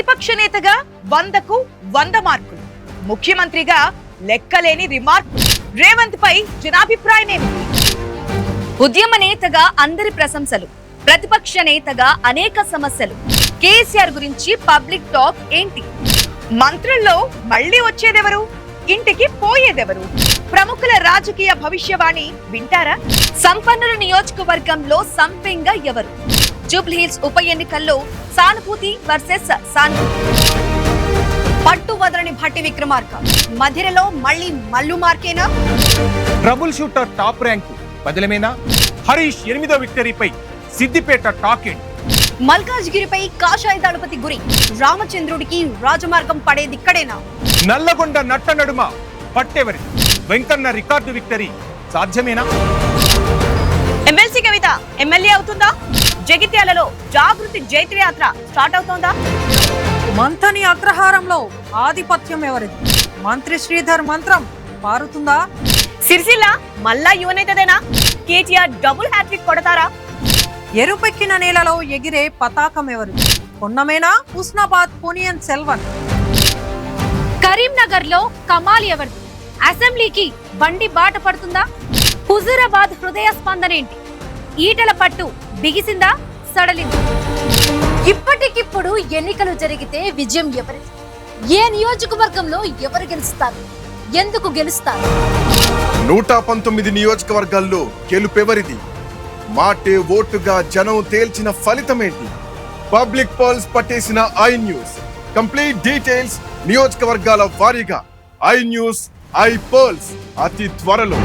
ప్రతిపక్ష నేతగా 100కు 100 మార్కులు, ముఖ్యమంత్రిగా లెక్కలేని రిమార్కులు. రేవంత్ పై జనాభిప్రాయం ఏమిటి? ఉద్యమ నేతగా అందరి ప్రశంసలు, ప్రతిపక్ష నేతగా అనేక సమస్యలు. కేసీఆర్ గురించి పబ్లిక్ టాక్ ఏంటి? మంత్రుల్లో మళ్లీ వచ్చేదెవరు? ఇంటికి పోయేదెవరు? ప్రముఖుల రాజకీయ భవిష్యవాణి వింటారా? సంపన్నుల నియోజకవర్గంలో సంపెంగా ఎవరు? జూబ్లీహిల్స్ ఉప ఎన్నికల్లో సానుభూతి వర్సెస్ సానుభూతి. పట్టు వదలని భట్టి విక్రమార్క మధిరలో మళ్ళీ మల్లు మార్కేనా? ట్రబుల్ షూటర్ టాప్ ర్యాంకు బదిలమేనా? హరీష్ 8వ విక్టరీపై సిద్దిపేట టాకెండ్. మల్కాజ్గిరిపై కాషాయ దళపతి గురి, రామచంద్రుడికి రాజమార్గం పడేదిక్కడేనా? నల్లగొండ నట్ట నడుమ పట్టెవరి? వెంకన్న రికార్డు విక్టరీ సాధ్యమేనా? ఎమ్మెల్సీ కవిత ఎమ్మెల్యే అవుతుందా? జగిత్యాలలో జాగృతి జైత్రయాత్ర స్టార్ట్ అవుతోందా? మంథని అగ్రహారంలో ఆధిపత్యం ఎవరిది? మంత్రి శ్రీధర్ మంత్రం పారుతుందా? సిరిసిల్ల మళ్ళా యువనేతదేనా? కేటీఆర్ డబుల్ హ్యాట్రిక్ కొడతారా? ఎరుపెక్కిన నేలలో ఎగిరే పతాకం ఎవరు? పొన్నమేనా? హుస్నాబాద్ పొనియన్ సెల్వన్. కరీంనగర్ లో కమాల్ ఎవరిది? అసెంబ్లీకి బండి బాట పడుతుందా? హుజూరాబాద్ హృదయ స్పందనేంటి? ఈటల పట్టు బిగిసిందా సడలిందా? ఇప్పటికిప్పుడు ఎన్నికలు జరిగితే విజయం ఎవరిది? ఏ నియోజకవర్గంలో ఎవరు గెలుస్తారు? ఎందుకు గెలుస్తారు? 119 నియోజకవర్గాల్లో గెలుపెవరిది? మాటే ఓటుగా జనం తేల్చిన ఫలితమేంటి? పబ్లిక్ పోల్స్ పట్టేసిన ఐ న్యూస్. కంప్లీట్ డీటెయిల్స్ నియోజకవర్గాల వారీగా ఐ న్యూస్ ఐ పోల్స్ అతి త్వరలో.